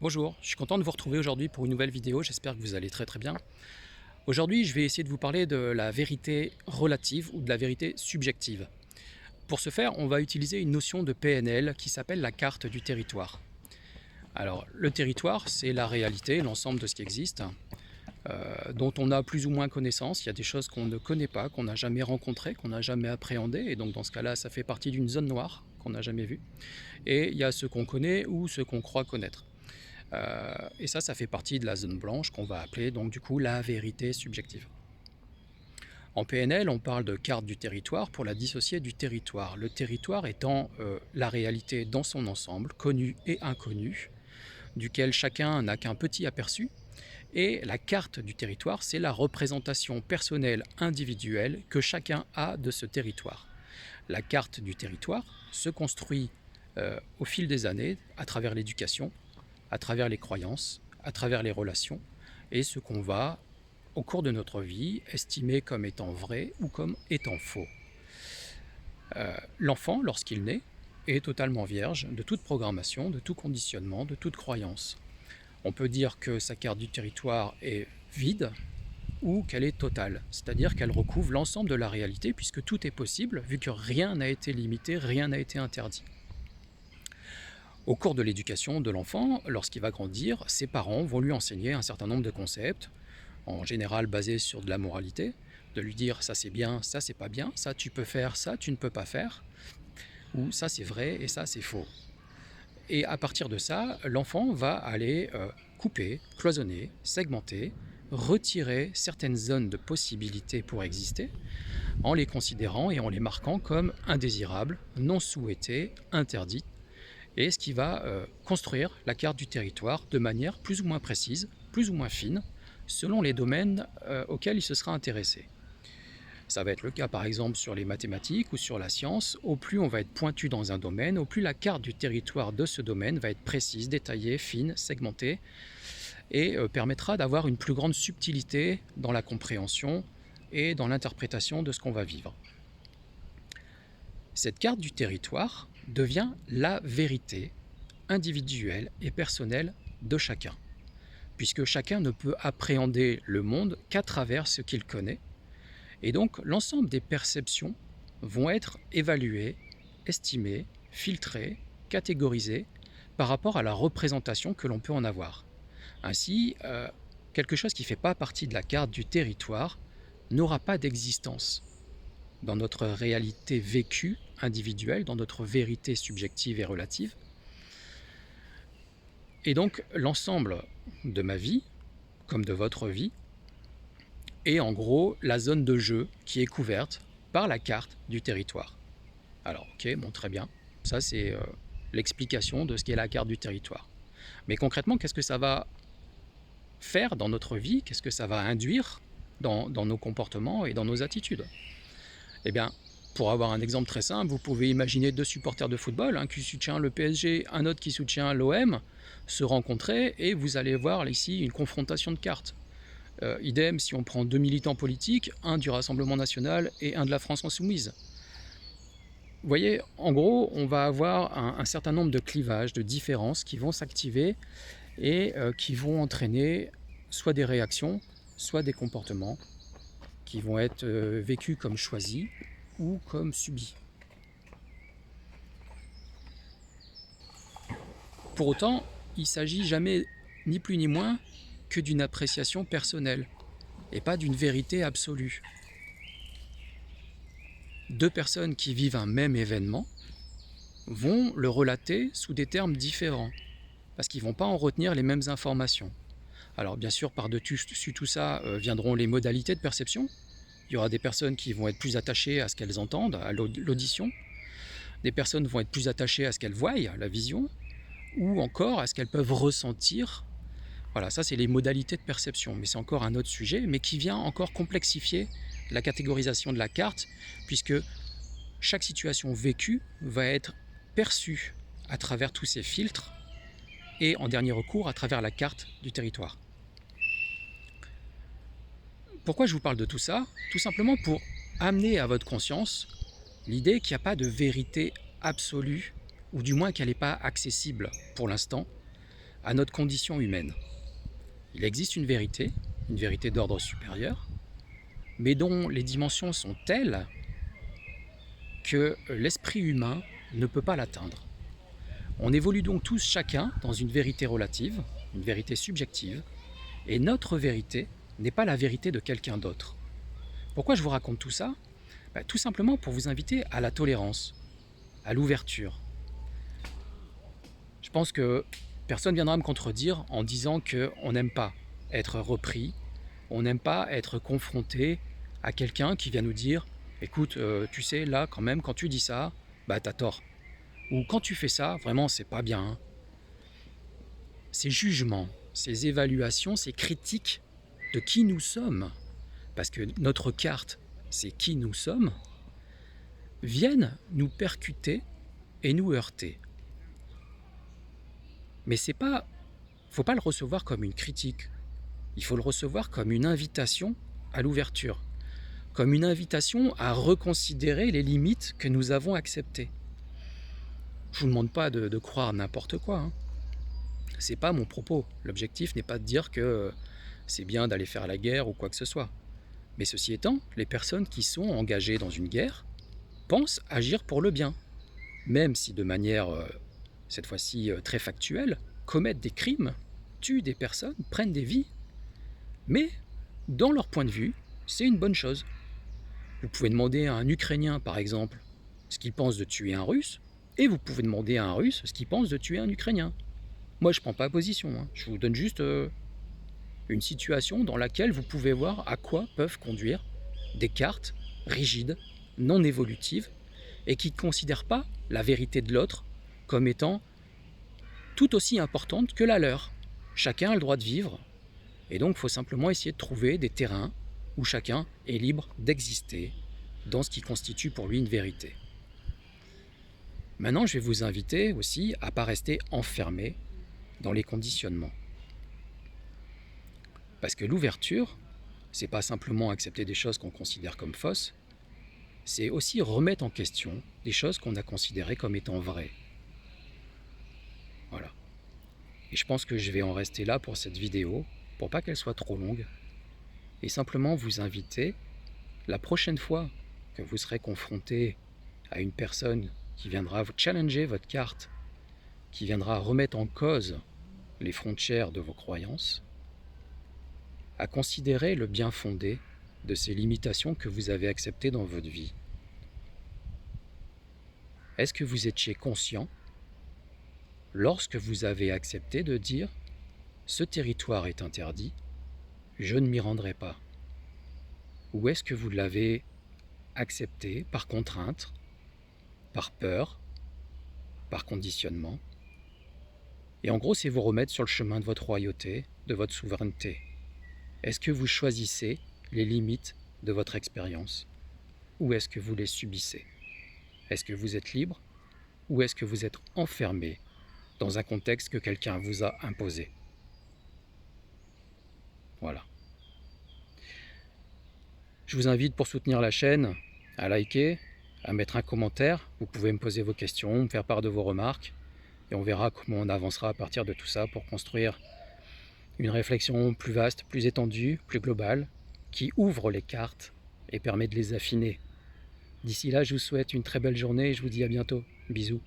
Bonjour, je suis content de vous retrouver aujourd'hui pour une nouvelle vidéo, j'espère que vous allez très très bien. Aujourd'hui, je vais essayer de vous parler de la vérité relative ou de la vérité subjective. Pour ce faire, on va utiliser une notion de PNL qui s'appelle la carte du territoire. Alors, le territoire, c'est la réalité, l'ensemble de ce qui existe, dont on a plus ou moins connaissance. Il y a des choses qu'on ne connaît pas, qu'on n'a jamais rencontrées, qu'on n'a jamais appréhendées, et donc dans ce cas-là, ça fait partie d'une zone noire qu'on n'a jamais vue. Et il y a ce qu'on connaît ou ce qu'on croit connaître. Et ça fait partie de la zone blanche qu'on va appeler donc du coup la vérité subjective. En PNL, on parle de carte du territoire pour la dissocier du territoire. Le territoire étant la réalité dans son ensemble, connue et inconnue, duquel chacun n'a qu'un petit aperçu. Et la carte du territoire, c'est la représentation personnelle individuelle que chacun a de ce territoire. La carte du territoire se construit au fil des années à travers l'éducation, à travers les croyances, à travers les relations, et ce qu'on va, au cours de notre vie, estimer comme étant vrai ou comme étant faux. L'enfant, lorsqu'il naît, est totalement vierge de toute programmation, de tout conditionnement, de toute croyance. On peut dire que sa carte du territoire est vide ou qu'elle est totale, c'est-à-dire qu'elle recouvre l'ensemble de la réalité puisque tout est possible vu que rien n'a été limité, rien n'a été interdit. Au cours de l'éducation de l'enfant, lorsqu'il va grandir, ses parents vont lui enseigner un certain nombre de concepts, en général basés sur de la moralité, de lui dire ça c'est bien, ça c'est pas bien, ça tu peux faire, ça tu ne peux pas faire, ou ça c'est vrai et ça c'est faux. Et à partir de ça, l'enfant va aller couper, cloisonner, segmenter, retirer certaines zones de possibilités pour exister, en les considérant et en les marquant comme indésirables, non souhaitées, interdites, et ce qui va construire la carte du territoire de manière plus ou moins précise, plus ou moins fine, selon les domaines auxquels il se sera intéressé. Ça va être le cas par exemple sur les mathématiques ou sur la science. Au plus on va être pointu dans un domaine, au plus la carte du territoire de ce domaine va être précise, détaillée, fine, segmentée, et permettra d'avoir une plus grande subtilité dans la compréhension et dans l'interprétation de ce qu'on va vivre. Cette carte du territoire devient la vérité individuelle et personnelle de chacun, puisque chacun ne peut appréhender le monde qu'à travers ce qu'il connaît, et donc l'ensemble des perceptions vont être évaluées, estimées, filtrées, catégorisées par rapport à la représentation que l'on peut en avoir. Ainsi, quelque chose qui ne fait pas partie de la carte du territoire n'aura pas d'existence dans notre réalité vécue individuelle, dans notre vérité subjective et relative. Et donc l'ensemble de ma vie, comme de votre vie, est en gros la zone de jeu qui est couverte par la carte du territoire. Alors ok, bon très bien, ça c'est l'explication de ce qu'est la carte du territoire. Mais concrètement, qu'est-ce que ça va faire dans notre vie? Qu'est-ce que ça va induire dans nos comportements et dans nos attitudes? Eh bien, pour avoir un exemple très simple, vous pouvez imaginer deux supporters de football, un qui soutient le PSG, un autre qui soutient l'OM, se rencontrer et vous allez voir ici une confrontation de cartes. Idem si on prend deux militants politiques, un du Rassemblement National et un de la France Insoumise. Vous voyez, en gros, on va avoir un certain nombre de clivages, de différences qui vont s'activer et qui vont entraîner soit des réactions, soit des comportements qui vont être vécus comme choisis ou comme subis. Pour autant, il ne s'agit jamais ni plus ni moins que d'une appréciation personnelle et pas d'une vérité absolue. Deux personnes qui vivent un même événement vont le relater sous des termes différents parce qu'ils ne vont pas en retenir les mêmes informations. Alors bien sûr, par-dessus tout ça viendront les modalités de perception. Il y aura des personnes qui vont être plus attachées à ce qu'elles entendent, à l'audition. Des personnes vont être plus attachées à ce qu'elles voient, la vision, ou encore à ce qu'elles peuvent ressentir. Voilà, ça c'est les modalités de perception, mais c'est encore un autre sujet, mais qui vient encore complexifier la catégorisation de la carte, puisque chaque situation vécue va être perçue à travers tous ces filtres, et en dernier recours à travers la carte du territoire. Pourquoi je vous parle de tout ça? Tout simplement pour amener à votre conscience l'idée qu'il n'y a pas de vérité absolue, ou du moins qu'elle n'est pas accessible pour l'instant, à notre condition humaine. Il existe une vérité d'ordre supérieur, mais dont les dimensions sont telles que l'esprit humain ne peut pas l'atteindre. On évolue donc tous chacun dans une vérité relative, une vérité subjective, et notre vérité n'est pas la vérité de quelqu'un d'autre. Pourquoi je vous raconte tout ça? Tout simplement pour vous inviter à la tolérance, à l'ouverture. Je pense que personne ne viendra me contredire en disant qu'on n'aime pas être repris, on n'aime pas être confronté à quelqu'un qui vient nous dire « Écoute, tu sais, là, quand même, quand tu dis ça, t'as tort. » Ou « Quand tu fais ça, vraiment, c'est pas bien. Hein. » Ces jugements, ces évaluations, ces critiques de qui nous sommes, parce que notre carte, c'est qui nous sommes, viennent nous percuter et nous heurter. Mais faut pas le recevoir comme une critique. Il faut le recevoir comme une invitation à l'ouverture, comme une invitation à reconsidérer les limites que nous avons acceptées. Je vous demande pas de croire n'importe quoi. Hein. C'est pas mon propos. L'objectif n'est pas de dire que c'est bien d'aller faire la guerre ou quoi que ce soit. Mais ceci étant, les personnes qui sont engagées dans une guerre pensent agir pour le bien, même si de manière, cette fois-ci très factuelle, commettent des crimes, tuent des personnes, prennent des vies. Mais, dans leur point de vue, c'est une bonne chose. Vous pouvez demander à un Ukrainien, par exemple, ce qu'il pense de tuer un Russe, et vous pouvez demander à un Russe ce qu'il pense de tuer un Ukrainien. Moi, je ne prends pas position, hein. Je vous donne juste une situation dans laquelle vous pouvez voir à quoi peuvent conduire des cartes rigides, non évolutives, et qui ne considèrent pas la vérité de l'autre comme étant tout aussi importante que la leur. Chacun a le droit de vivre, et donc il faut simplement essayer de trouver des terrains où chacun est libre d'exister dans ce qui constitue pour lui une vérité. Maintenant, je vais vous inviter aussi à ne pas rester enfermé dans les conditionnements. Parce que l'ouverture, c'est pas simplement accepter des choses qu'on considère comme fausses, c'est aussi remettre en question des choses qu'on a considérées comme étant vraies. Voilà. Et je pense que je vais en rester là pour cette vidéo, pour pas qu'elle soit trop longue, et simplement vous inviter, la prochaine fois que vous serez confronté à une personne qui viendra vous challenger votre carte, qui viendra remettre en cause les frontières de vos croyances, à considérer le bien fondé de ces limitations que vous avez acceptées dans votre vie. Est-ce que vous étiez conscient lorsque vous avez accepté de dire « ce territoire est interdit, je ne m'y rendrai pas » ou est-ce que vous l'avez accepté par contrainte, par peur, par conditionnement? Et en gros, c'est vous remettre sur le chemin de votre royauté, de votre souveraineté. Est-ce que vous choisissez les limites de votre expérience ou est-ce que vous les subissez? Est-ce que vous êtes libre ou est-ce que vous êtes enfermé dans un contexte que quelqu'un vous a imposé? Voilà. Je vous invite pour soutenir la chaîne à liker, à mettre un commentaire. Vous pouvez me poser vos questions, me faire part de vos remarques et on verra comment on avancera à partir de tout ça pour construire une réflexion plus vaste, plus étendue, plus globale, qui ouvre les cartes et permet de les affiner. D'ici là, je vous souhaite une très belle journée et je vous dis à bientôt. Bisous.